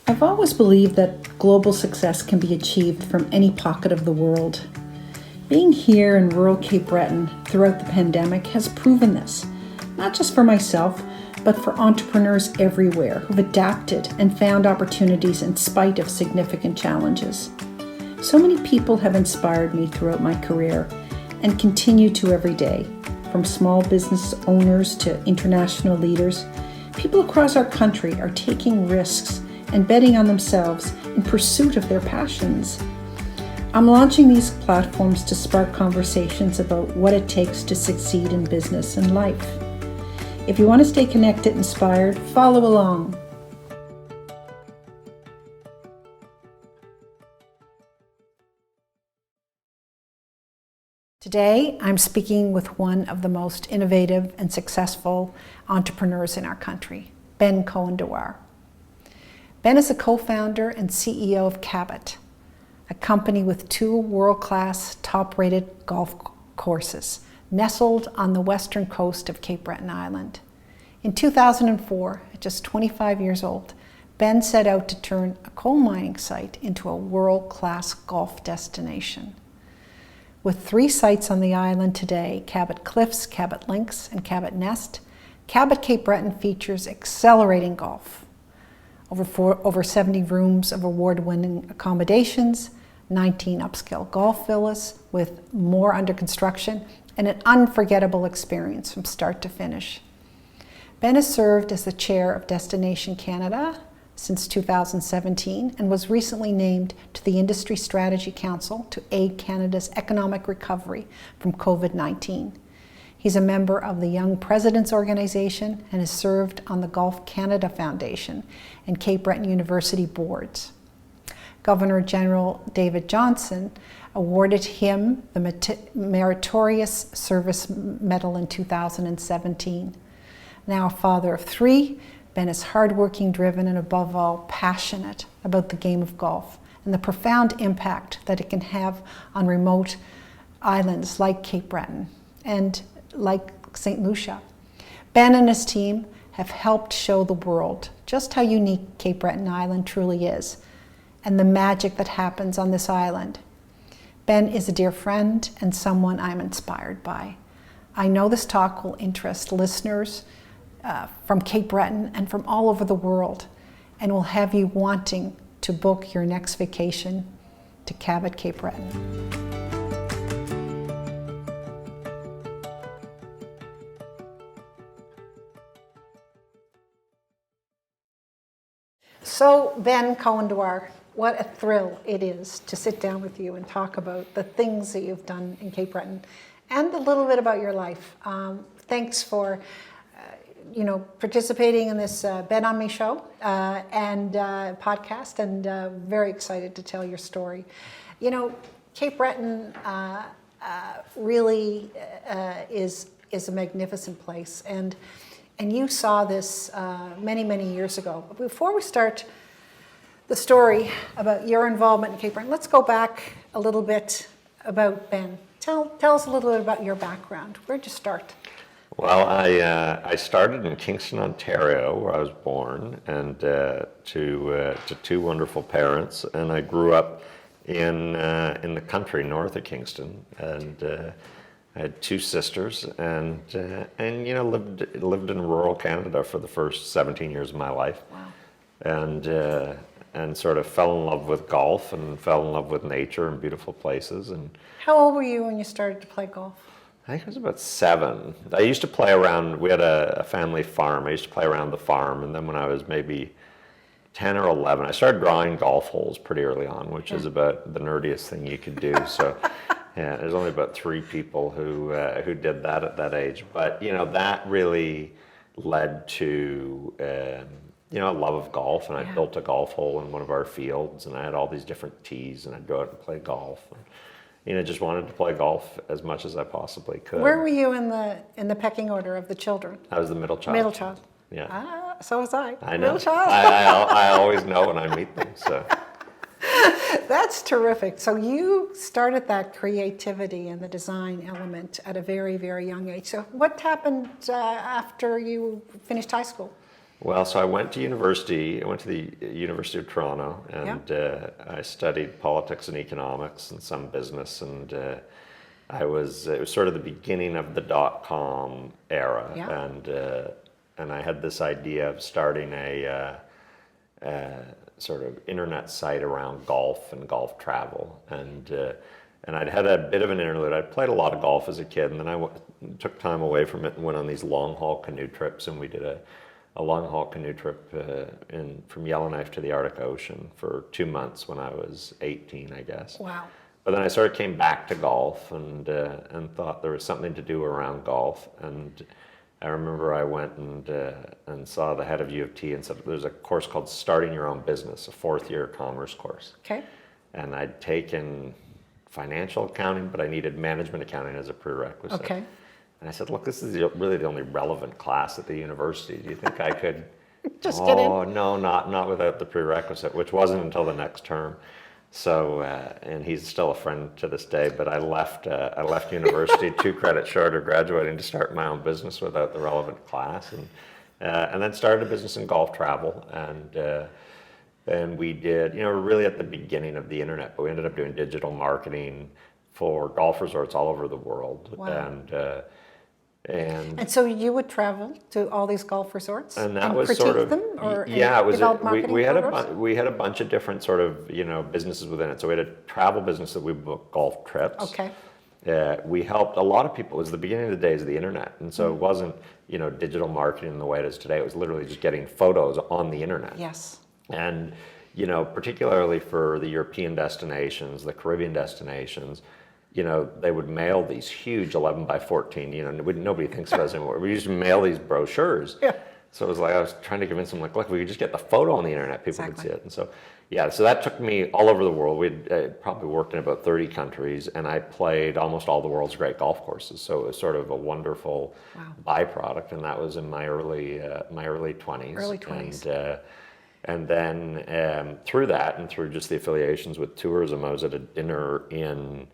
I've always believed that global success can be achieved from any pocket of the world. Being here in rural Cape Breton throughout the pandemic has proven this, not just for myself, but for entrepreneurs everywhere who've adapted and found opportunities in spite of significant challenges. So many people have inspired me throughout my career and continue to every day, from small business owners to international leaders. People across our country are taking risks and betting on themselves in pursuit of their passions. I'm launching these platforms to spark conversations about what it takes to succeed in business and life. If you want to stay connected and inspired, follow along. Today, I'm speaking with one of the most innovative and successful entrepreneurs in our country, Ben Cowan-Dewar. Ben is a co-founder and CEO of Cabot, a company with 2 world-class, top-rated golf courses, nestled on the western coast of Cape Breton Island. In 2004, at just 25 years old, Ben set out to turn a coal mining site into a world-class golf destination. With 3 sites on the island today, Cabot Cliffs, Cabot Links, and Cabot Nest, Cabot Cape Breton features exhilarating golf. Over 70 rooms of award-winning accommodations, 19 upscale golf villas with more under construction, and an unforgettable experience from start to finish. Ben has served as the chair of Destination Canada since 2017 and was recently named to the Industry Strategy Council to aid Canada's economic recovery from COVID-19. He's a member of the Young Presidents Organization and has served on the Golf Canada Foundation and Cape Breton University boards. Governor General David Johnston awarded him the Meritorious Service Medal in 2017. Now a father of 3, Ben is hardworking, driven, and above all, passionate about the game of golf and the profound impact that it can have on remote islands like Cape Breton and like St. Lucia. Ben and his team have helped show the world just how unique Cape Breton Island truly is and the magic that happens on this island. Ben is a dear friend and someone I'm inspired by. I know this talk will interest listeners from Cape Breton and from all over the world, and will have you wanting to book your next vacation to Cabot Cape Breton. So, Ben Cowan-Dewar, what a thrill it is to sit down with you and talk about the things that you've done in Cape Breton and a little bit about your life. Thanks for participating in this Bet On Me show and podcast, and very excited to tell your story. Cape Breton really is a magnificent place, and you saw this many years ago. But before we start the story about your involvement in Cape Breton, let's go back a little bit about Ben. Tell us a little bit about your background. Where'd you start? Well, I started in Kingston, Ontario, where I was born, and to 2 wonderful parents, and I grew up in the country north of Kingston, and I had 2 sisters, and lived in rural Canada for the first 17 years of my life. Wow. And sort of fell in love with golf and fell in love with nature and beautiful places. And how old were you when you started to play golf? I think I was about 7. I used to play around, we had a family farm. I used to play around the farm, and then when I was maybe 10 or 11, I started drawing golf holes pretty early on, which is about the nerdiest thing you could do. So yeah, there's only about 3 people who did that at that age. But that really led to a love of golf, and I built a golf hole in one of our fields, and I had all these different tees, and I'd go out and play golf. And, just wanted to play golf as much as I possibly could. Where were you in the pecking order of the children? I was the middle child. Middle child. Yeah. So was I. I know. Middle child. I always know when I meet them. So. That's terrific. So you started that creativity and the design element at a very, very young age. So what happened after you finished high school? Well, so I went to university. I went to the University of Toronto, and I studied politics and economics and some business. And it was sort of the beginning of the dot-com era, and I had this idea of starting a sort of internet site around golf and golf travel, and I'd had a bit of an interlude. I'd played a lot of golf as a kid, and then I took time away from it and went on these long-haul canoe trips, and we did a long-haul canoe trip from Yellowknife to the Arctic Ocean for 2 months when I was 18, I guess. Wow. But then I came back to golf and thought there was something to do around golf. And I remember I went and saw the head of U of T and said, there's a course called Starting Your Own Business, a 4th-year commerce course. Okay. And I'd taken financial accounting, but I needed management accounting as a prerequisite. Okay. And I said, look, this is really the only relevant class at the university. Do you think I could? Just get in? Oh, no, not without the prerequisite, which wasn't until the next term. So, and he's still a friend to this day, but I left university 2 credits short of graduating to start my own business without the relevant class. And then started a business in golf travel. And we did, really at the beginning of the internet, but we ended up doing digital marketing for golf resorts all over the world. Wow. And so you would travel to all these golf resorts and that was critique sort of them, or it was develop marketing programs? we had a bunch of different sort of businesses within it. So we had a travel business that we booked golf trips. Okay. We helped a lot of people. It was the beginning of the days of the internet, and so it wasn't digital marketing in the way it is today. It was literally just getting photos on the internet. Yes. And particularly for the European destinations, the Caribbean destinations, they would mail these huge 11 by 14, nobody thinks of us anymore. We used to mail these brochures. Yeah. So it was like, I was trying to convince them, like, look, we could just get the photo on the internet, people could see it. And so, so that took me all over the world. We'd probably worked in about 30 countries, and I played almost all the world's great golf courses. So it was sort of a wonderful byproduct, and that was in my early 20s. Early 20s. And then through that, and through just the affiliations with tourism, I was at a dinner in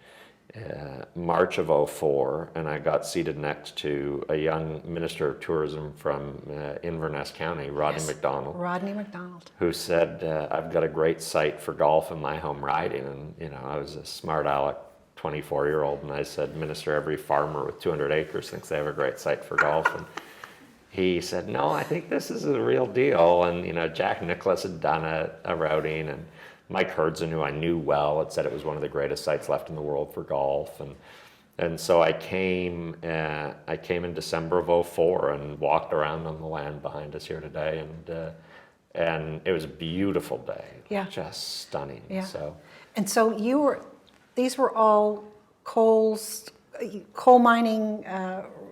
March of 2004, and I got seated next to a young minister of tourism from Inverness County, Rodney MacDonald. Rodney MacDonald. Who said, I've got a great site for golf in my home riding. And, I was a smart aleck 24-year-old, and I said, Minister, every farmer with 200 acres thinks they have a great site for golf. And he said, no, I think this is a real deal. And, Jack Nicklaus had done a routing, and Mike Herdson, who I knew well, had said it was one of the greatest sites left in the world for golf. And so I came in December of 2004 and walked around on the land behind us here today. And it was a beautiful day. Yeah. Just stunning. Yeah. So. And so these were all coal mining,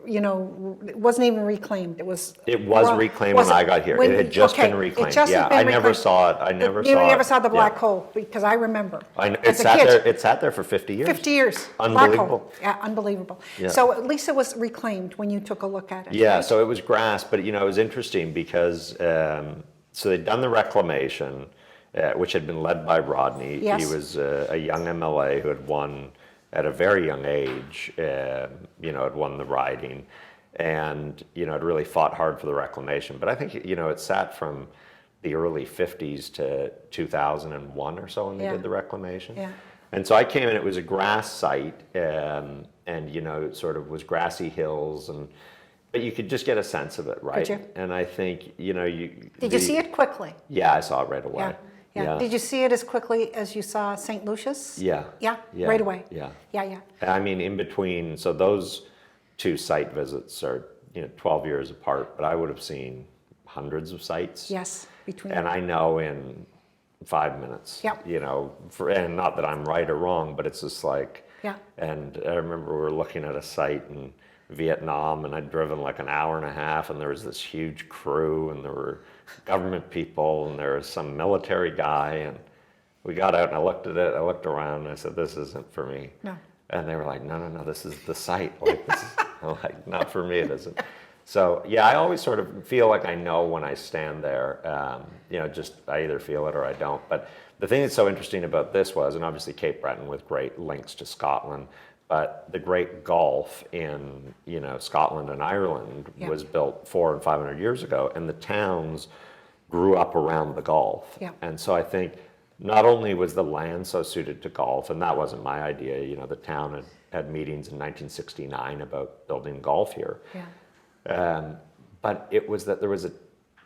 it wasn't even reclaimed. It was reclaimed when I got here. It had just been reclaimed. I never saw it. You never saw the black hole, because I remember. It sat there for 50 years. 50 years. Unbelievable. Black hole. Yeah, unbelievable. Yeah. So at least it was reclaimed when you took a look at it. Yeah, right? so it was grass, but it was interesting because so they'd done the reclamation, which had been led by Rodney. Yes. He was a young MLA who had won at a very young age, had won the riding, and had really fought hard for the reclamation. But I think it sat from the early 50s to 2001 or so when they did the reclamation. Yeah. And so I came in. It was a grass site, and it sort of was grassy hills, but you could just get a sense of it, right? Did you? And I think Did you see it quickly? Yeah, I saw it right away. Yeah. Yeah. Did you see it as quickly as you saw St. Lucius? Yeah. Yeah? Right away? Yeah. Yeah. I mean, in between, so those 2 site visits are 12 years apart, but I would have seen hundreds of sites. Yes, between. And I know in 5 minutes. Yep. And not that I'm right or wrong, but it's just like. Yeah. And I remember we were looking at a site in Vietnam, and I'd driven like an hour and a half, and there was this huge crew, and there were government people, and there was some military guy, and we got out and I looked at it, I looked around, and I said, this isn't for me. No. And they were like, no, this is the site. Like, this is, I'm like, not for me, it isn't. So, yeah, I always sort of feel like I know when I stand there, just I either feel it or I don't. But the thing that's so interesting about this was, and obviously Cape Breton with great links to Scotland, but the great golf in, Scotland and Ireland Yeah. was built 400 and 500 years ago, and the towns grew up around the golf. Yeah. And so I think not only was the land so suited to golf, and that wasn't my idea, the town had meetings in 1969 about building golf here. Yeah. But it was that there was a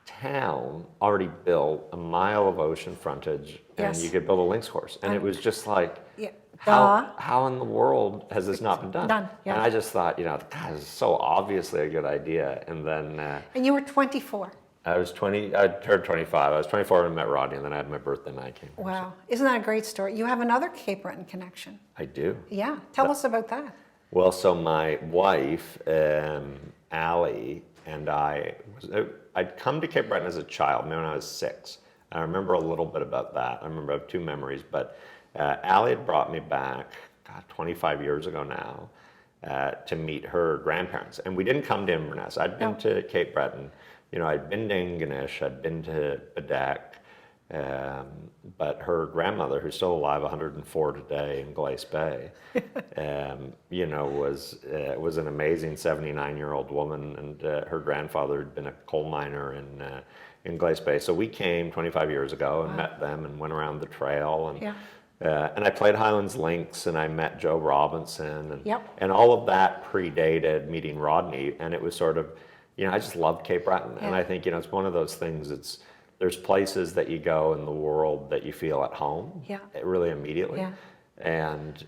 town already built, a mile of ocean frontage, and Yes. you could build a links course. And it was just like, Yeah. how in the world has this not been done? Yeah. And I just thought, God, this is so obviously a good idea. And then And you were 24. I turned 25. I was 24 when I met Rodney, and then I had my birthday and I came here. Wow. Isn't that a great story? You have another Cape Breton connection. I do. Yeah. Tell us about that. Well, so my wife, Allie, and I'd come to Cape Breton as a child, maybe when I was 6. I remember a little bit about that. I remember I have 2 memories, but Allie had brought me back, 25 years ago now, to meet her grandparents. And we didn't come to Inverness. I'd been to Cape Breton. I'd been to Ingonish, I'd been to Bedeck, but her grandmother, who's still alive, 104 today in Glace Bay, was an amazing 79-year-old woman, and her grandfather had been a coal miner in Glace Bay. So we came 25 years ago and met them and went around the trail, and I played Highlands Links, and I met Joe Robinson, and all of that predated meeting Rodney, and it was sort of, I just loved Cape Breton, and I think, it's one of those things, there's places that you go in the world that you feel at home, really immediately, and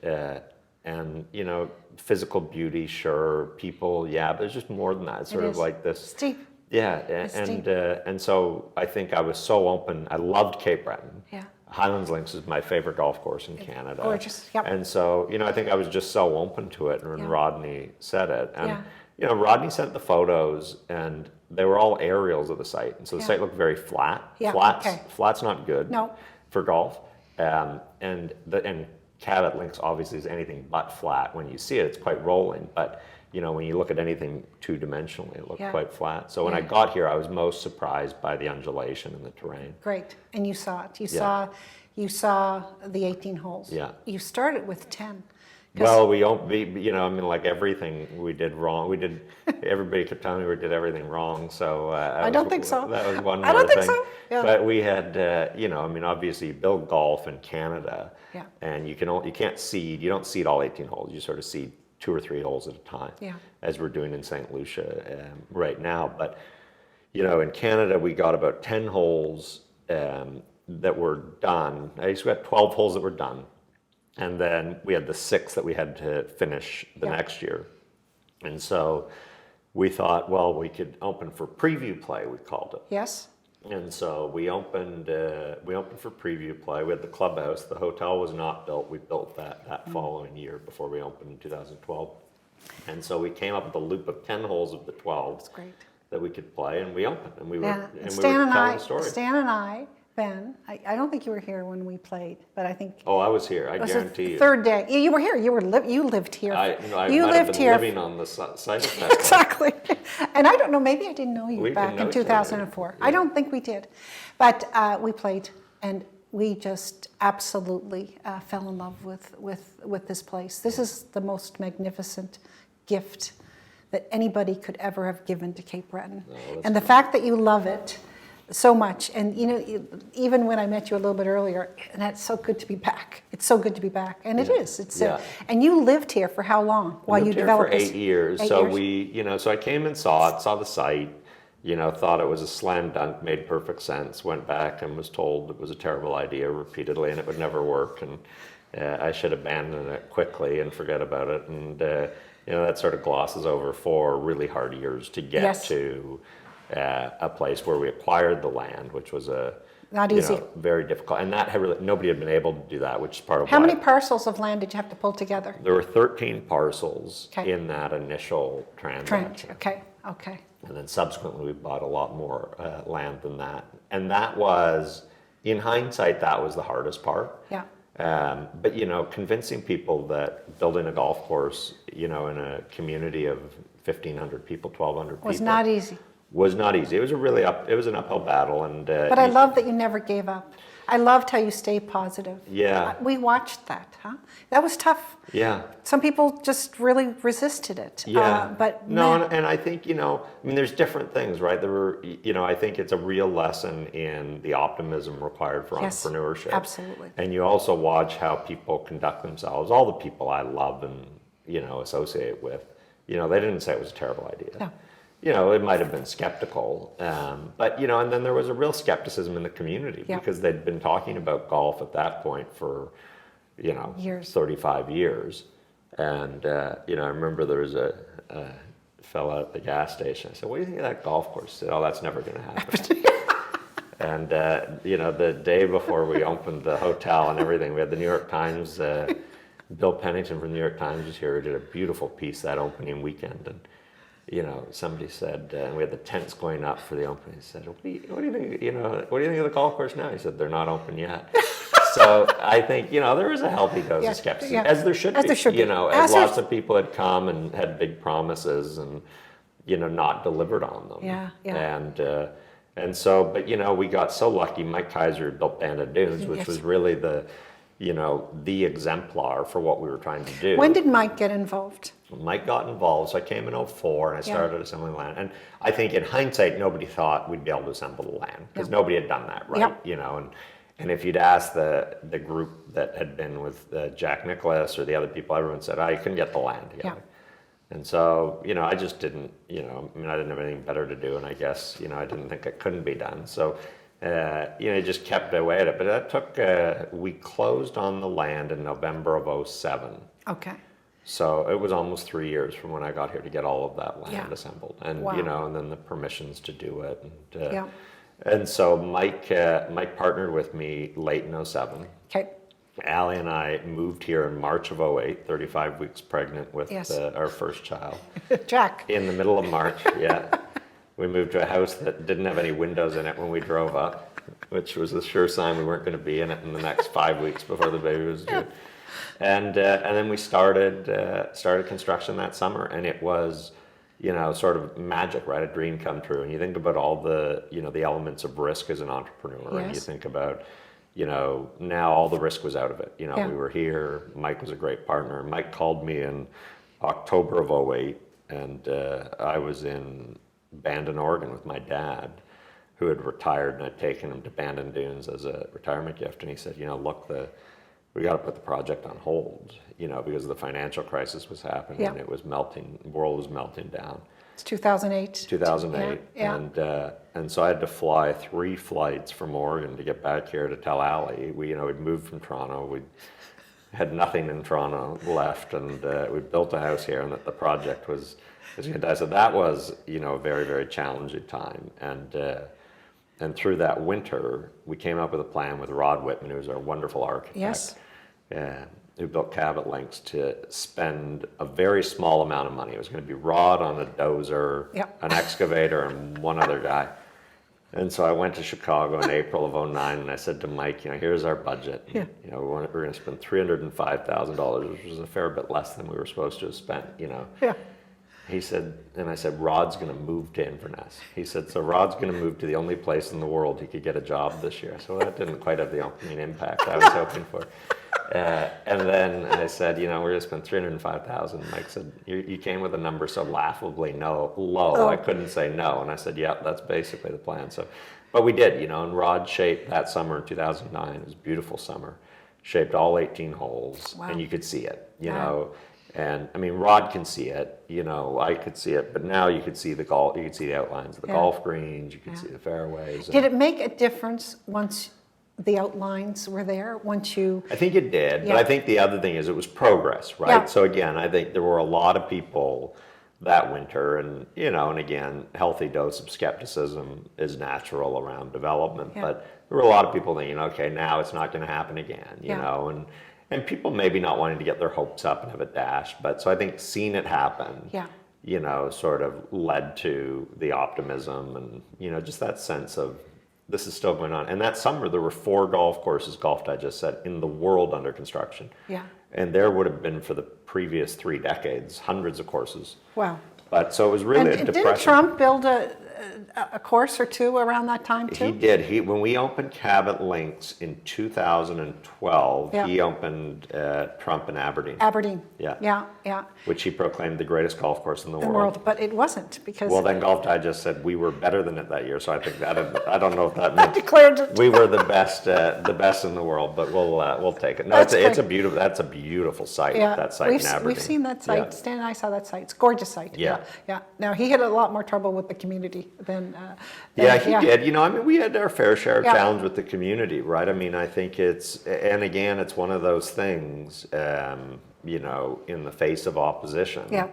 physical beauty, sure, people, but there's just more than that. It's sort of like this steep. And so I think I was so open. I loved Cape Breton. Highlands Links is my favorite golf course in Canada. Gorgeous. And so, I think I was just so open to it when Rodney said it. And Rodney sent the photos, and they were all aerials of the site. And so the site looked very flat. Flat's not good for golf. And Cabot Links obviously is anything but flat. When you see it, it's quite rolling. But when you look at anything two-dimensionally, it looked quite flat. So when I got here, I was most surprised by the undulation in the terrain. Great. And you saw it. You saw the 18 holes. Yeah. You started with 10. Well, like everything we did wrong. Everybody kept telling me we did everything wrong. So I don't think so. That was one more thing. I don't think so. Yeah. But we had, obviously you build golf in Canada, and you can't seed. You don't seed all 18 holes. You sort of seed 2 or 3 holes at a time, as we're doing in St. Lucia right now. But in Canada, we got about 10 holes that were done. We got 12 holes that were done. And then we had the 6 that we had to finish the next year. And so we thought, well, we could open for preview play, we called it. Yes. And so we opened for preview play. We had the clubhouse. The hotel was not built. We built that following year before we opened in 2012. And so we came up with a loop of 10 holes of the 12 That's great. that we could play, and we opened. And we were, and we were telling the story. Stan and I, Ben, I don't think you were here when we played, but I think... Oh, I was here, I guarantee you. Third day. You were here. You lived here. I you might lived have been here. living on the site of that. Exactly. And I don't know, maybe I didn't know you We back didn't know in each other. 2004. I don't think we did. But we played, and we just absolutely fell in love with this place. This is the most magnificent gift that anybody could ever have given to Cape Breton. And the fact that you love it so much, and even when I met you a little bit earlier, and that's so good to be back. It's so good to be back, and it is. It's and you lived here for how long while you developed this? For 8 years. So I came and saw the site. Thought it was a slam dunk, made perfect sense. Went back and was told it was a terrible idea repeatedly, and it would never work, and I should abandon it quickly and forget about it. And that sort of glosses over 4 really hard years to get to. A place where we acquired the land, which was not easy, very difficult, and nobody had been able to do that, which is part of How many parcels of land did you have to pull together? There were 13 parcels in that initial transaction. Okay. And then subsequently, we bought a lot more land than that, and that was, in hindsight, that was the hardest part. Yeah. But convincing people that building a golf course, in a community of 1,500 people, 1,200 people, was not easy. Was not easy. It was an uphill battle, and but I love that you never gave up. I loved how you stay positive. Yeah. We watched that, huh? That was tough. Yeah. Some people just really resisted it. Yeah. But no, man, and I think, I mean, there's different things, right? There were, I think it's a real lesson in the optimism required for yes, entrepreneurship. absolutely. And you also watch how people conduct themselves. All the people I love and, associate with, they didn't say it was a terrible idea. No. It might have been skeptical, but, and then there was a real skepticism in the community because they'd been talking about golf at that point for, years. 35 years. And, I remember there was a fella at the gas station. I said, what do you think of that golf course? He said, oh, that's never going to happen. And, the day before we opened the hotel and everything, we had the New York Times, Bill Pennington from the New York Times was here. He did a beautiful piece that opening weekend. And, somebody said, and we had the tents going up for the opening. He said, what do you think, what do you think of the golf course now? He said, they're not open yet. So I think, there was a healthy dose of skepticism, as there should be. There should be. As lots of people had come and had big promises and, not delivered on them. Yeah, yeah. And so, but, we got so lucky. Mike Keiser built Banded Dunes, which was really the exemplar for what we were trying to do. When did Mike get involved? Mike got involved, so I came in 2004 and I started assembling land. And I think in hindsight, nobody thought we'd be able to assemble the land because nobody had done that, right? And if you'd asked the group that had been with Jack Nicklaus or the other people, everyone said, you couldn't get the land together. Yeah. And so, I just didn't, I didn't have anything better to do. And I guess, I didn't think it couldn't be done. So, just kept away at it. But that took, we closed on the land in November of 2007. Okay. So it was almost 3 years from when I got here to get all of that land assembled. And, and then the permissions to do it. And, and so Mike partnered with me late in 2007. Okay. Allie and I moved here in March of 2008, 35 weeks pregnant with our first child. Jack. In the middle of March, We moved to a house that didn't have any windows in it when we drove up, which was a sure sign we weren't going to be in it in the next 5 weeks before the baby was due. And then we started construction that summer, and it was, sort of magic, right? A dream come true. And you think about all the, the elements of risk as an entrepreneur, and you think about, now all the risk was out of it. We were here. Mike was a great partner. Mike called me in October of 2008, and I was in Bandon, Oregon with my dad, who had retired, and I'd taken him to Bandon Dunes as a retirement gift. And he said, look, we got to put the project on hold, because the financial crisis was happening and it was melting, the world was melting down. It's 2008. 2008. Yeah. And so I had to fly 3 flights from Oregon to get back here to tell Allie. we'd moved from Toronto. We had nothing in Toronto left, and we built a house here, and that the project was going to die. So that was, a very, very challenging time. And through that winter, we came up with a plan with Rod Whitman, who was our wonderful architect, who built Cabot Links, to spend a very small amount of money. It was going to be Rod on a dozer, an excavator, and one other guy. And so I went to Chicago in April of 2009, and I said to Mike, here's our budget. We're going to spend $305,000, which was a fair bit less than we were supposed to have spent, He said, and I said, Rod's going to move to Inverness. He said, so Rod's going to move to the only place in the world he could get a job this year. So that didn't quite have the opening impact I was hoping for. And then I said, we're going to spend $305,000. Mike said, you came with a number so laughably low, I couldn't say no. And I said, that's basically the plan. So, but we did, and Rod shaped that summer in 2009. It was a beautiful summer. Shaped all 18 holes, and you could see it, And I mean, Rod can see it, I could see it, but now you could see the outlines of the golf greens, you could see the fairways. Did it make a difference once the outlines were there? I think it did, but I think the other thing is it was progress, right? Yeah. So again, I think there were a lot of people that winter, and and again, healthy dose of skepticism is natural around development, but there were a lot of people thinking, okay, now it's not going to happen again, you know, and people maybe not wanting to get their hopes up and have it dashed. But so I think seeing it happen, sort of led to the optimism and, just that sense of this is still going on. And that summer, there were 4 golf courses, Golf Digest said, in the world under construction. Yeah. And there would have been, for the previous 3 decades, hundreds of courses. Wow. But so it was really a depression. Didn't Trump build a course or two around that time too? He did. When we opened Cabot Links in 2012, Yeah. he opened Trump in Aberdeen. Aberdeen. Yeah. Yeah. Which he proclaimed the greatest golf course in the The world, but it wasn't because Well, then Golf Digest said we were better than it that year. So I think that I don't know if that meant declared it. we were the best in the world. But we'll take it. No, That's it's a great. beautiful. That's a beautiful site. Yeah, That site in Aberdeen. we've seen that site. Yeah. Stan and I saw that site. It's a gorgeous site. Yeah. Yeah. Now he had a lot more trouble with the community than. Yeah, he did. You know, I mean, we had our fair share of Yeah. challenge with the community, right? I mean, I think and again, it's one of those things, you know, in the face of opposition. Yeah.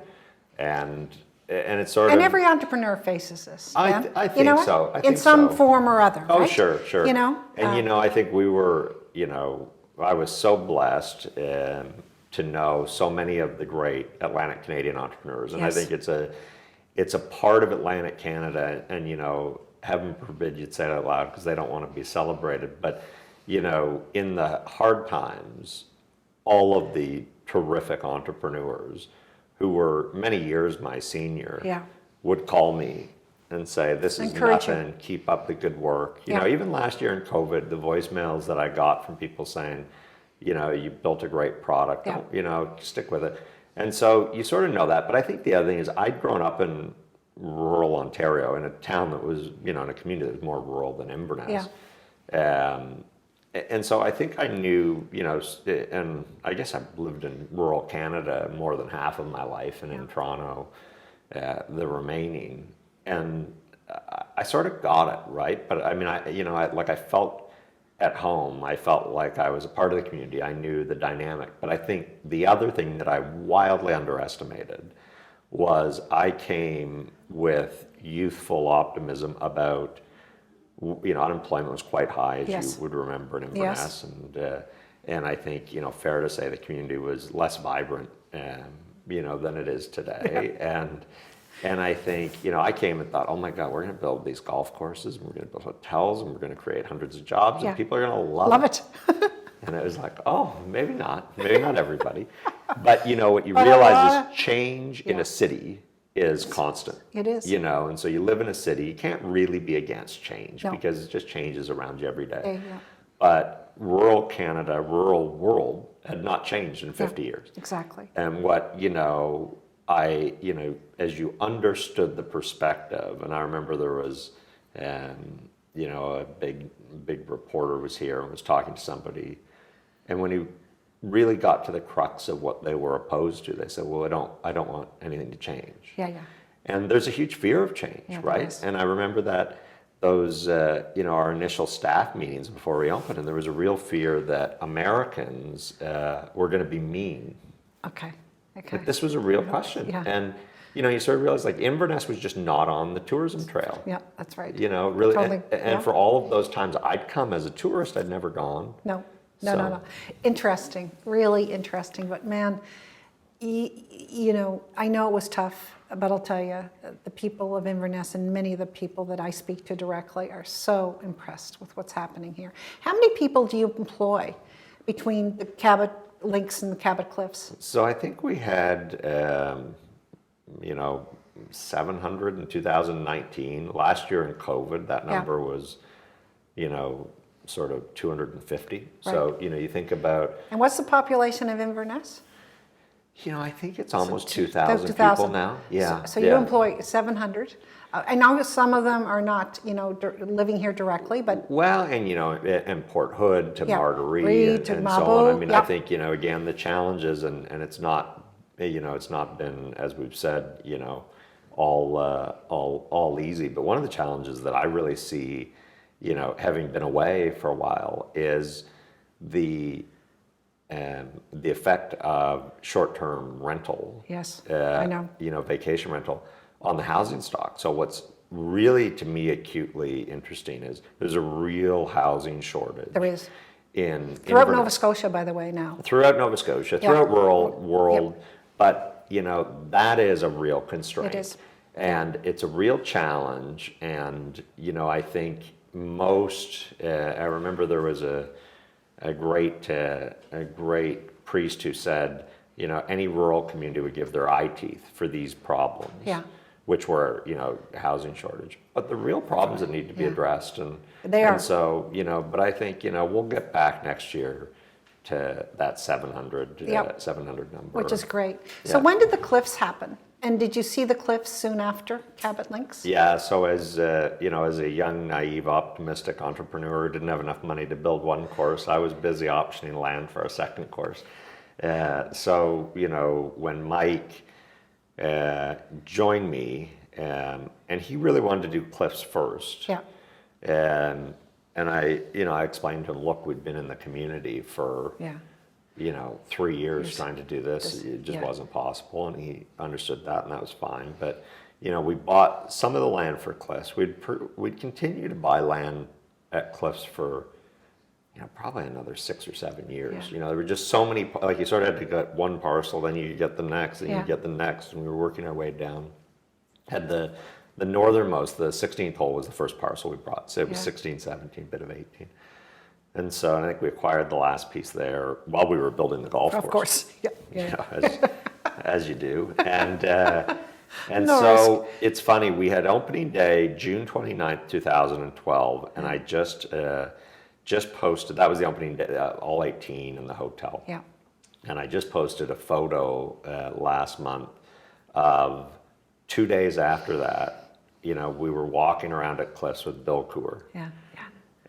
And it's sort And of. every entrepreneur faces this. I Dan. think You know what? so. I In think some so. form or other. Oh, right? sure. You know. And you know, I think we were, you know, I was so blessed to know so many of the great Atlantic Canadian entrepreneurs, and Yes. I think it's a part of Atlantic Canada, and you know, heaven forbid you'd say it out loud because they don't want to be celebrated, but you know, in the hard times, all of the terrific entrepreneurs who were many years my senior Yeah. would call me and say, this is Encourage you. nothing, keep up the good work. You Yeah. know, even last year in COVID, the voicemails that I got from people saying, you know, you built a great product, Yeah. don't, you know, stick with it. And so you sort of know that. But I think the other thing is I'd grown up in rural Ontario, in a town that was, you know, in a community that was more rural than Inverness. And so I think I knew, you know, and I guess I've lived in rural Canada more than half of my life, and in Toronto, the remaining. And I sort of got it, right? But I mean, I felt at home. I felt like I was a part of the community. I knew the dynamic. But I think the other thing that I wildly underestimated was I came with youthful optimism about, you know, unemployment was quite high, as Yes. you would remember in Inverness, and I think, you know, fair to say the community was less vibrant, you know, than it is today, and I think, you know, I came and thought, oh my God, we're going to build these golf courses, and we're going to build hotels, and we're going to create hundreds of jobs, Yeah. and people are going to Love it. And it was like, oh, maybe not everybody, but you know what you But a realize lot is change in Yeah. a city is constant. It is. You know, and so you live in a city, you can't really be against change No. because it just changes around you every day. Yeah. But rural Canada, rural world had not changed in 50 years. Exactly. And what, you know, as you understood the perspective, and I remember there was, you know, a big reporter was here and was talking to somebody, and when he really got to the crux of what they were opposed to, they said, well, I don't want anything to change. Yeah. And there's a huge fear of change, Yeah, there right? is. And I remember that those, you know, our initial staff meetings before we opened, and there was a real fear that Americans were going to be mean. Okay. But this was a real question. Yeah. And, you know, you sort of realize like Inverness was just not on the tourism trail. Yeah, that's right. You know, really. Totally. And Yeah. for all of those times I'd come as a tourist, I'd never gone. No. So- Interesting, really interesting. But man, you know, I know it was tough, but I'll tell you, the people of Inverness and many of the people that I speak to directly are so impressed with what's happening here. How many people do you employ between the Cabot Links and the Cabot Cliffs? So I think we had, you know, 700 in 2019. Last year in COVID, that Yeah. number was, you know, sort of 250. So, you know, you think about, And what's the population of Inverness? you know, I think it's almost 2,000 2,000 people now. Yeah. So you employ 700. I know some of them are not, you know, living here directly, but Well, and you know, and Port Hood to Yeah, Marguerite Reed and, to and so on. I Mabou, mean, yeah. I think, you know, again, the challenges, and it's not, you know, it's not been, as we've said, you know, all easy. But one of the challenges that I really see, you know, having been away for a while, is the effect of short-term rental. Yes, I know. You know, vacation rental on the housing stock. So what's really, to me, acutely interesting is there's a real housing shortage. there is. In Throughout Inverness. Nova Scotia, by the way, now. Throughout Nova Scotia, Yeah. throughout rural world, but you know, that is a real constraint. It is. And it's a real challenge, and you know, I think most, I remember there was a great priest who said, you know, any rural community would give their eye teeth for these problems. Yeah. which were, housing shortage. But the real problems that need to be addressed, and They are. And so, but I think, we'll get back next year to that 700, Yep. 700 number. Which is great. So Yeah. when did the Cliffs happen? And did you see the Cliffs soon after Cabot Links? Yeah, so as as a young, naive, optimistic entrepreneur who didn't have enough money to build one course, I was busy optioning land for a second course. So when Mike joined me, and he really wanted to do Cliffs first. Yeah. And I explained to him, look, we'd been in the community for Yeah. 3 years trying to do this. It just yeah. wasn't possible, and he understood that, and that was fine. But we bought some of the land for Cliffs. We'd continue to buy land at Cliffs for probably another 6 or 7 years. Yeah. There were just so many. Like, you sort of had to get one parcel, then you get the next, and Yeah. you get the next, and we were working our way down. Had the northernmost, the 16th hole was the first parcel we bought. So it was Yeah. 16, 17, bit of 18. And so I think we acquired the last piece there while we were building the golf course. Of course. Yeah. Yeah. As you do. And No so it's funny, we had opening day, June 29th, 2012, and I just posted, that was the opening day, all 18 in the hotel. Yeah. And I just posted a photo last month of 2 days after that, we were walking around at Cliffs with Bill Coor. Yeah.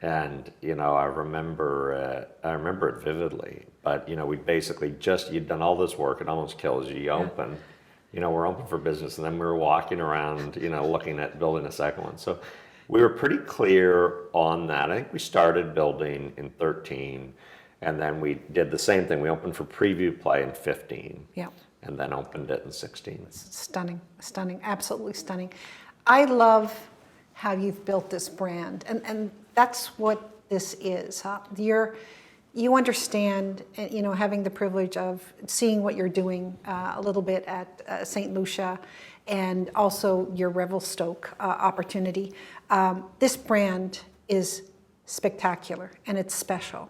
And, I remember it vividly, but, we basically you'd done all this work, it almost kills you. You open, we're open for business, and then we were walking around, looking at building a second one. So we were pretty clear on that. I think we started building in 13, and then we did the same thing. We opened for preview play in 15. Yeah. And then opened it in 16. Stunning, absolutely stunning. I love how you've built this brand, and that's what this is. Huh? You understand, having the privilege of seeing what you're doing a little bit at St. Lucia, and also your Revelstoke opportunity. This brand is spectacular, and it's special.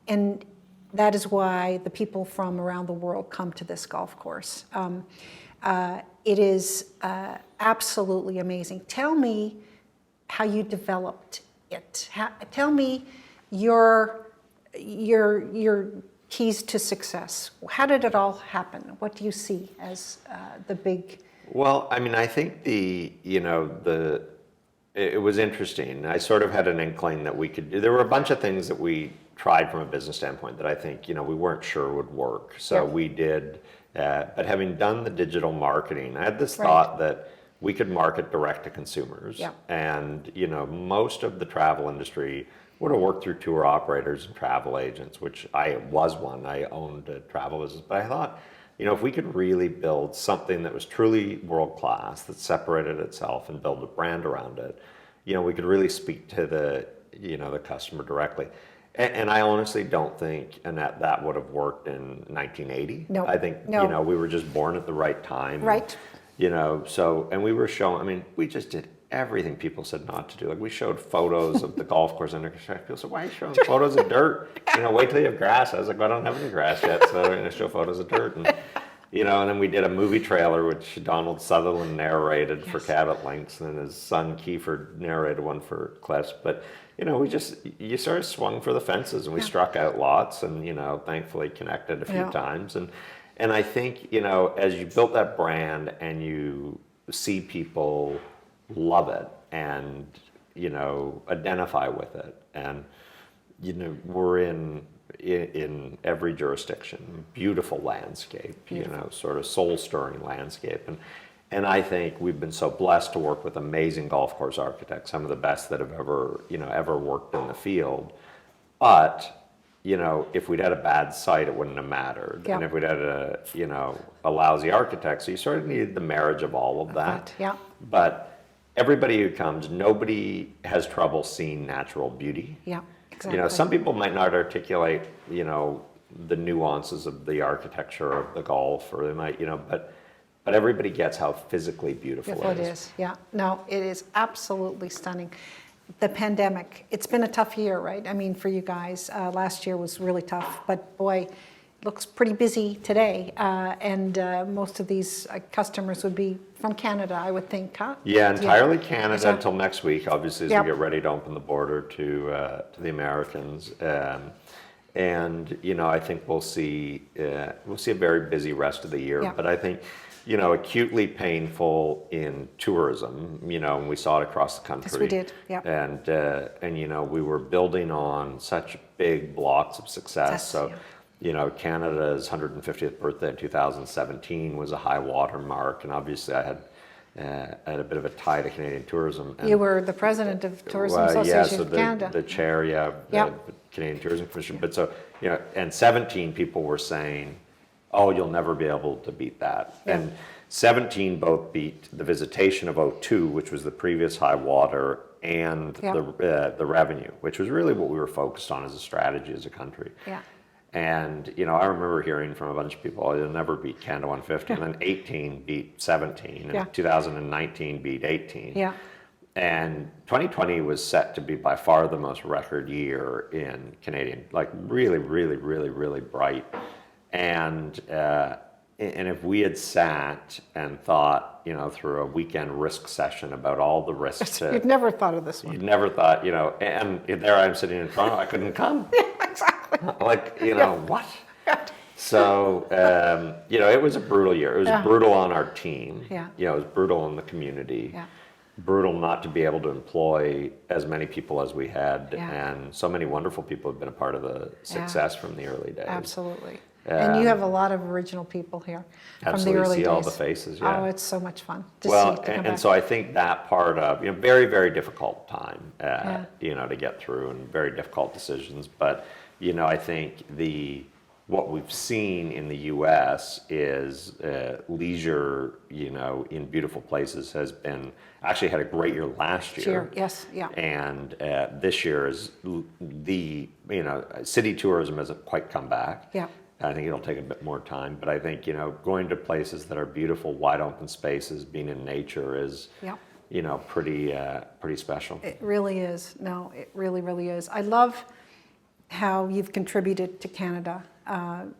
And that is why the people from around the world come to this golf course. It is absolutely amazing. Tell me how you developed it. Tell me your keys to success. How did it all happen? What do you see as the big? Well, I think it was interesting. I sort of had an inkling that we could do. There were a bunch of things that we tried from a business standpoint that I think, we weren't sure would work. So we did, but having done the digital marketing, I had this thought that we could market direct to consumers. Yeah. And, most of the travel industry would have worked through tour operators and travel agents, which I was one. I owned a travel business. But I thought, if we could really build something that was truly world-class, that separated itself and build a brand around it, we could really speak to the customer directly. And I honestly don't think, Annette, that would have worked in 1980. No. I think, No. We were just born at the right time. Right. And we were showing, we just did everything people said not to do. Like, we showed photos of the golf course under construction. People said, why are you showing photos of dirt? Wait till you have grass. I was like, well, I don't have any grass yet, so I'm going to show photos of dirt. And, and then we did a movie trailer, which Donald Sutherland narrated for Cabot Links, and his son Keiser narrated one for Cliffs. But, you sort of swung for the fences, and we struck out lots, and, thankfully connected a few times. And I think, as you built that brand and you see people love it and, identify with it, and, we're in every jurisdiction, beautiful landscape, sort of soul-stirring landscape. And I think we've been so blessed to work with amazing golf course architects, some of the best that have ever worked in the field. But, if we'd had a bad site, it wouldn't have mattered. Yeah. And if we'd had a lousy architect, so you sort of needed the marriage of all of that. Yeah. But everybody who comes, nobody has trouble seeing natural beauty. Yeah, exactly. Some people might not articulate, the nuances of the architecture of the golf, or they might, but everybody gets how physically beautiful it is. Yeah. No, it is absolutely stunning. The pandemic, it's been a tough year, right? For you guys, last year was really tough, but boy, it looks pretty busy today. And most of these customers would be from Canada, I would think, huh? Yeah, entirely Canada So- until next week, obviously, as Yep. we get ready to open the border to the Americans. And I think we'll see a very busy rest of the year. Yep. But I think acutely painful in tourism. And we saw it across the country. Yes, we did. Yep. And we were building on such big blocks of success. Yes, So. yeah. Canada's 150th birthday in 2017 was a high water mark, and obviously I had a bit of a tie to Canadian tourism. And, You were the president of Tourism Association of Canada. The chair, Yep. the Canadian Tourism Commission. But so, and 17 people were saying, oh, you'll never be able to beat that. Yeah. And 17 both beat the visitation of 02, which was the previous high water, and Yep. the revenue, which was really what we were focused on as a strategy as a country. Yeah. And, I remember hearing from a bunch of people, oh, you'll never beat Canada 150. And then 18 beat 17, and Yeah. 2019 beat 18. Yeah. And 2020 was set to be by far the most record year in Canadian, like really, really, really, really bright. And if we had sat and thought, through a weekend risk session about all the risks, You'd never thought of this one. you'd never thought, and there I'm sitting in Toronto, I couldn't come. Exactly. Like, what? So, it was a brutal year. It was Yeah. brutal on our team. Yeah. It was brutal in the community. Yeah. Brutal not to be able to employ as many people as we had. Yeah. And so many wonderful people have been a part of the success from the early days. Absolutely. And you have a lot of original people here from the Absolutely. early See days. all the faces, yeah. Oh, it's so much fun to Well, see. To come and back. so I think that part of, very, very difficult time, to get through, and very difficult decisions. But, I think what we've seen in the U.S. is leisure, in beautiful places has actually had a great year last year. Sure. Yes. Yeah. And this year is city tourism hasn't quite come back. Yeah. I think it'll take a bit more time, but I think, going to places that are beautiful, wide open spaces, being in nature is, Yeah. pretty special. It really is. No, it really, really is. I love how you've contributed to Canada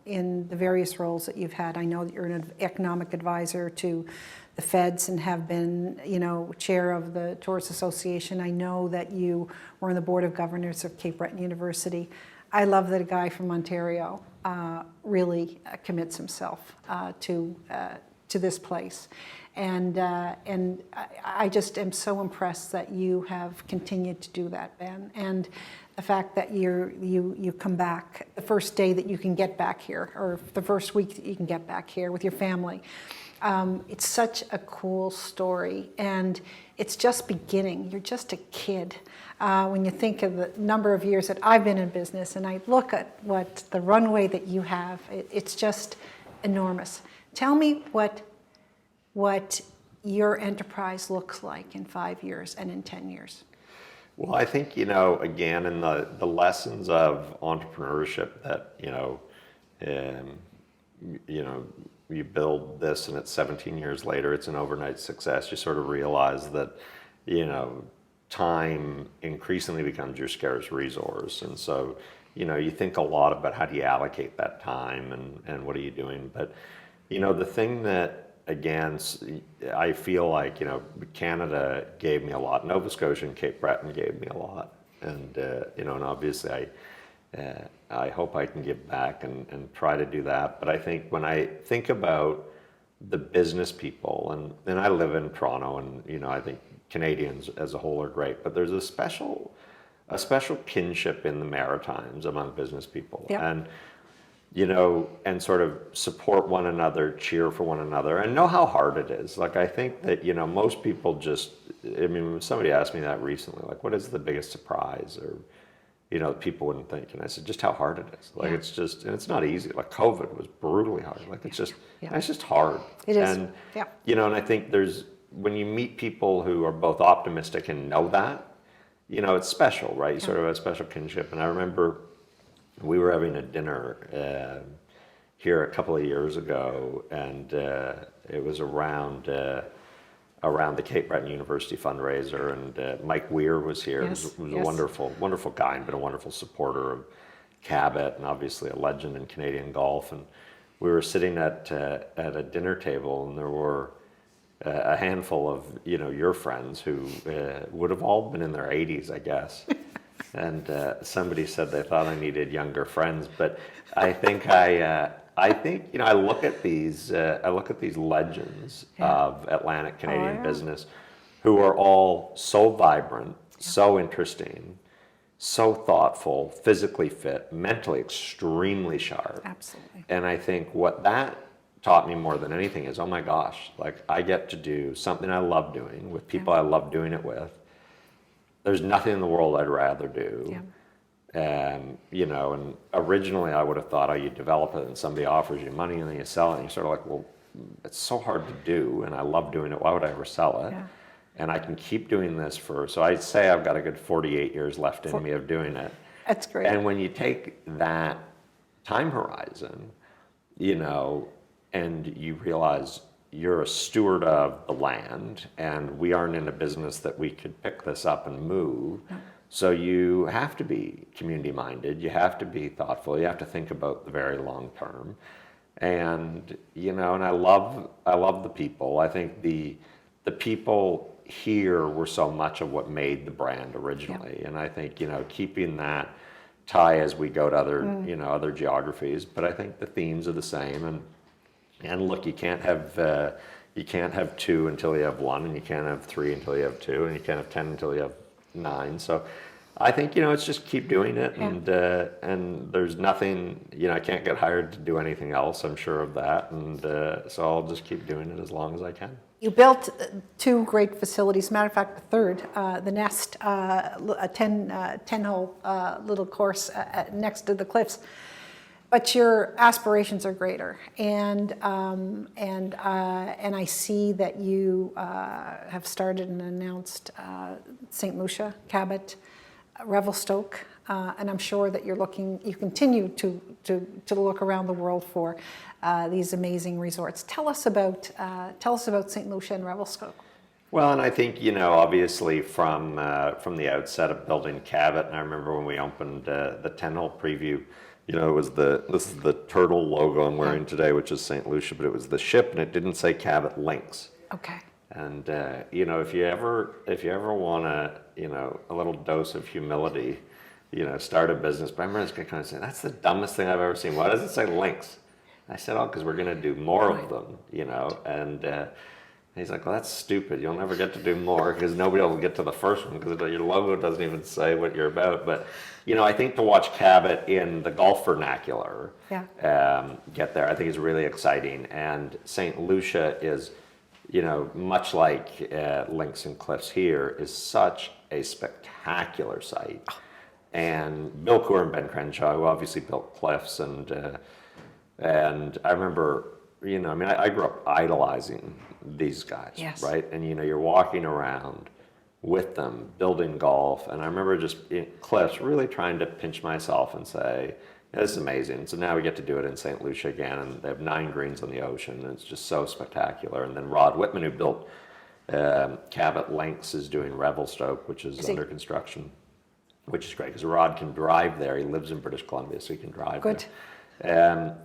in the various roles that you've had. I know that you're an economic advisor to the feds and have been, chair of the Tourist Association. I know that you were on the board of governors of Cape Breton University. I love that a guy from Ontario really commits himself to this place. And I just am so impressed that you have continued to do that, Ben. And the fact that you come back the first day that you can get back here, or the first week that you can get back here with your family. It's such a cool story, and it's just beginning. You're just a kid. When you think of the number of years that I've been in business, and I look at what the runway that you have, it's just enormous. Tell me what your enterprise looks like in 5 years and in 10 years. Well, I think, again, in the lessons of entrepreneurship that, you build this and it's 17 years later, it's an overnight success. You sort of realize that, time increasingly becomes your scarce resource. And so, you think a lot about how do you allocate that time and what are you doing. But, the thing that, again, I feel like, Canada gave me a lot. Nova Scotia and Cape Breton gave me a lot. And, and obviously I hope I can give back and try to do that. But I think when I think about the business people, and I live in Toronto, and, I think Canadians as a whole are great, but there's a special kinship in the Maritimes among business people. Yep. And, and sort of support one another, cheer for one another, and know how hard it is. Like, I think that, most people just, somebody asked me that recently, like, what is the biggest surprise? Or, people wouldn't think. And I said, just how hard it is. Like, it's just, and it's not easy. Like, COVID was brutally hard. Like, it's just, it's just hard. It is. And, Yeah. and I think when you meet people who are both optimistic and know that, it's special, right? You sort of have a special kinship. And I remember we were having a dinner here a couple of years ago, and it was around the Cape Breton University fundraiser, and Mike Weir was here. Yes, He was yes. a wonderful guy, and been a wonderful supporter of Cabot, and obviously a legend in Canadian golf. And we were sitting at a dinner table, and there were a handful of, your friends who would have all been in their 80s, I guess. And somebody said they thought I needed younger friends, but I think I look at these legends of Atlantic Canadian business, who are all so vibrant, so interesting, so thoughtful, physically fit, mentally extremely sharp. Absolutely. And I think what that taught me more than anything is, oh my gosh, like I get to do something I love doing with people I love doing it with. There's nothing in the world I'd rather do. Yeah. And originally I would have thought, oh, you develop it and somebody offers you money and then you sell it, and you're sort of like, well, it's so hard to do and I love doing it. Why would I ever sell it? Yeah. And I can keep doing this so I'd say I've got a good 48 years left in me of doing it. That's great. And when you take that time horizon, and you realize you're a steward of the land, and we aren't in a business that we could pick this up and move. No. So you have to be community minded, you have to be thoughtful, you have to think about the very long term. And, and I love the people. I think the people here were so much of what made the brand originally. And I think, keeping that tie as we go to other, other geographies, but I think the themes are the same. And look, you can't have two until you have one, and you can't have three until you have two, and you can't have 10 until you have 9. So I think, it's just keep doing it. And there's nothing, I can't get hired to do anything else. I'm sure of that. And so I'll just keep doing it as long as I can. You built 2 great facilities. Matter of fact, the third, the Nest, a 10-hole little course next to the cliffs. But your aspirations are greater, and I see that you have started and announced St. Lucia, Cabot, Revelstoke, and I'm sure that you continue to look around the world for these amazing resorts. Tell us about St. Lucia and Revelstoke. Well, and I think, obviously from the outset of building Cabot, and I remember when we opened the 10-hole preview, this is the turtle logo I'm wearing today, which is St. Lucia, but it was the ship, and it didn't say Cabot Links. Okay. And if you ever want a little dose of humility, start a business. But I remember this guy kind of saying, "That's the dumbest thing I've ever seen. Why does it say links?" I said, "Oh, because we're going to do more of them, And he's like, "Well, that's stupid. You'll never get to do more because nobody will get to the first one because your logo doesn't even say what you're about." But I think to watch Cabot in the golf vernacular get there, I think is really exciting. And St. Lucia is, much like Links and Cliffs here, is such a spectacular site. And Bill Coor and Ben Crenshaw, who obviously built Cliffs, and I remember, I grew up idolizing these guys, right? And you're walking around with them, building golf, and I remember just in Cliffs really trying to pinch myself and say, this is amazing. So now we get to do it in St. Lucia again, and they have 9 greens on the ocean, and it's just so spectacular. And then Rod Whitman, who built Cabot Links, is doing Revelstoke, which is under construction, which is great because Rod can drive there. He lives in British Columbia, so he can drive there.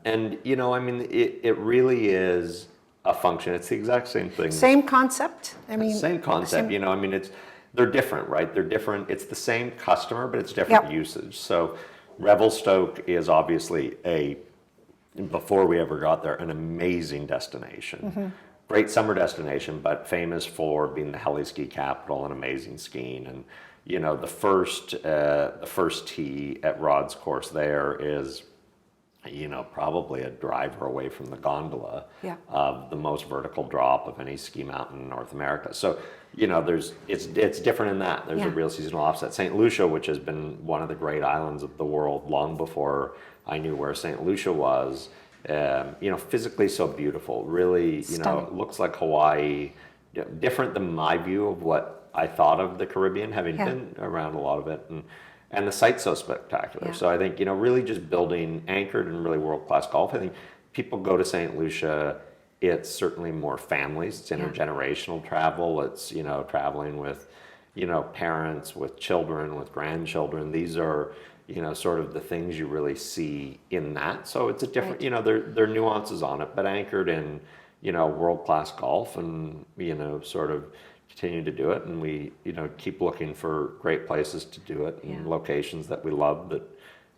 And it really is a function. It's the exact same thing. Same concept. Same concept. They're different, right? They're different. It's the same customer, but it's different usage. So Revelstoke is obviously before we ever got there, an amazing destination. Great summer destination, but famous for being the heli ski capital and amazing skiing. And the first tee at Rod's course there is probably a driver away from the gondola of the most vertical drop of any ski mountain in North America. So, it's different in that. There's a real seasonal offset. St. Lucia, which has been one of the great islands of the world long before I knew where St. Lucia was, physically so beautiful, really, looks like Hawaii, different than my view of what I thought of the Caribbean, having been around a lot of it. And the site's so spectacular. So I think, really just building anchored in really world-class golf. I think people go to St. Lucia, it's certainly more families. It's intergenerational travel. It's, traveling with, parents, with children, with grandchildren. These are, sort of the things you really see in that. So it's a different, there are nuances on it, but anchored in, world-class golf, and, sort of continue to do it. And we, keep looking for great places to do it, and locations that we love, that,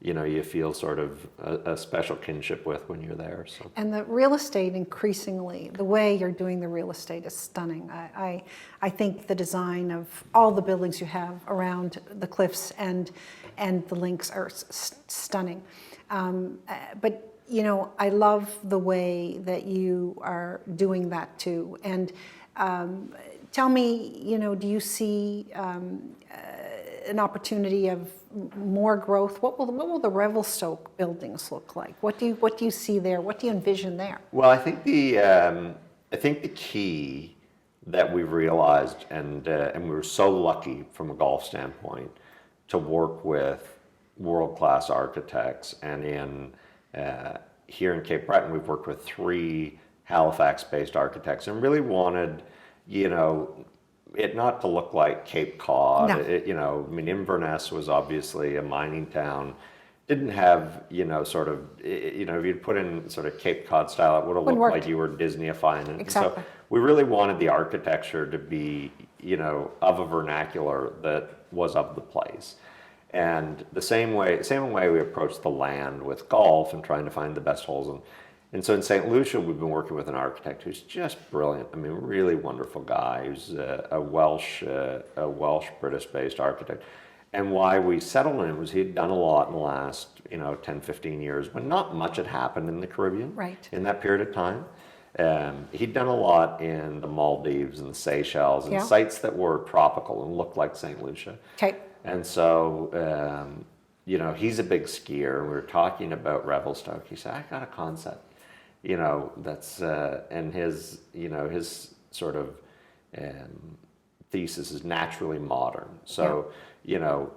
you feel sort of a special kinship with when you're there. So. And the real estate, increasingly, the way you're doing the real estate is stunning. I think the design of all the buildings you have around the cliffs and the links are stunning. But I love the way that you are doing that too. And tell me, do you see an opportunity of more growth? What will the Revelstoke buildings look like? What do you see there? What do you envision there? Well, I think the key that we've realized, and we were so lucky from a golf standpoint to work with world-class architects, and here in Cape Breton we've worked with 3 Halifax-based architects, and really wanted, it not to look like Cape Cod. No. Inverness was obviously a mining town. Didn't have, sort of, if you'd put in sort of Cape Cod style, it would have looked like you were Disneyifying it. Exactly. So we really wanted the architecture to be, of a vernacular that was of the place. And the same way we approached the land with golf and trying to find the best holes. And so in St. Lucia, we've been working with an architect who's just brilliant. Really wonderful guy. Who's a Welsh British-based architect. And why we settled on him was he'd done a lot in the last 10, 15 years when not much had happened in the Caribbean in that period of time. He'd done a lot in the Maldives and the Seychelles and sites that were tropical and looked like St. Lucia. Okay. And so, he's a big skier. We were talking about Revelstoke. He said, I got a concept, that's, and his sort of thesis is naturally modern. So,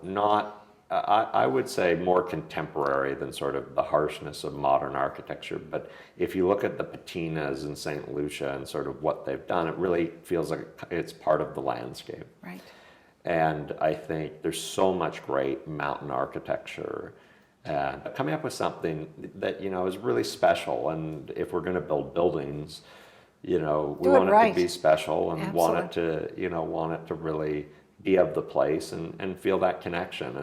not, I would say more contemporary than sort of the harshness of modern architecture. But if you look at the patinas in St. Lucia and sort of what they've done, it really feels like it's part of the landscape. Right. And I think there's so much great mountain architecture, but coming up with something that, is really special. And if we're going to build buildings, we want it to be special, and want it to really be of the place and feel that connection.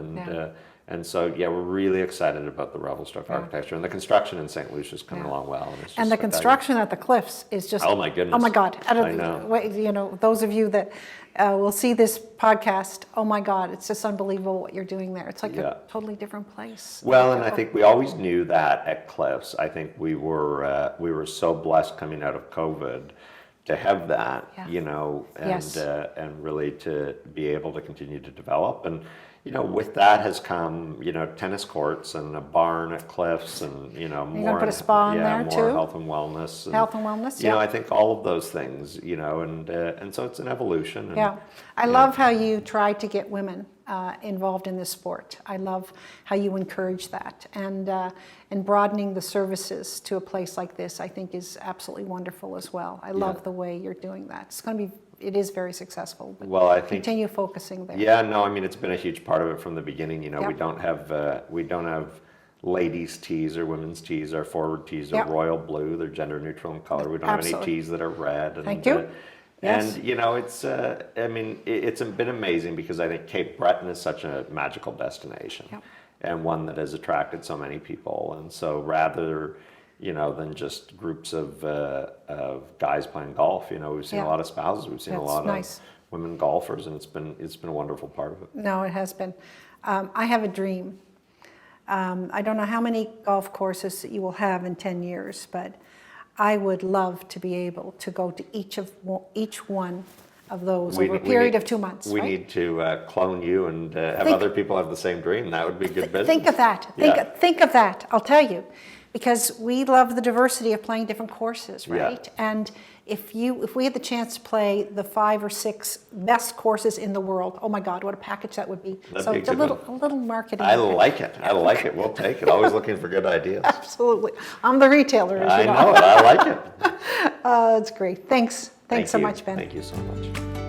And so, we're really excited about the Revelstoke architecture, and the construction in St. Lucia is coming along well. And the construction at the cliffs is just, oh my goodness. Oh my God. I know. Those of you that will see this podcast, oh my God, it's just unbelievable what you're doing there. It's like a totally different place. Well, and I think we always knew that at Cliffs. I think we were so blessed coming out of COVID to have that, and really to be able to continue to develop. And, with that has come, tennis courts and a barn at Cliffs, and, more. You're going to put a spa in there too? More health and wellness. Health and wellness, I think all of those things, and so it's an evolution. And, I love how you try to get women involved in this sport. I love how you encourage that, and broadening the services to a place like this, I think, is absolutely wonderful as well. I love the way you're doing that. It is very successful. But well, I think continue focusing there. Yeah, no, it's been a huge part of it from the beginning. We don't have ladies' tees or women's tees. Our forward tees are royal blue. They're gender neutral in color. We don't have any tees that are red. And, Thank you. Yes. And it's it's been amazing, because I think Cape Breton is such a magical destination, and one that has attracted so many people. And so rather, than just groups of guys playing golf, we've seen a lot of spouses. We've seen a lot of women golfers, and it's been a wonderful part of it. No, it has been. I have a dream. I don't know how many golf courses that you will have in 10 years, but I would love to be able to go to each one of those over a period of 2 months. We need to clone you and have other people have the same dream. That would be good business. Think of that. Think of that. I'll tell you, because we love the diversity of playing different courses, right? And if we had the chance to play the 5 or 6 best courses in the world, oh my God, what a package that would be. So it's a little marketing. I like it. I like it. We'll take it. Always looking for good ideas. Absolutely. I'm the retailer, as you know. I know it. I like it. That's great. Thanks so much, Ben. Thank you so much.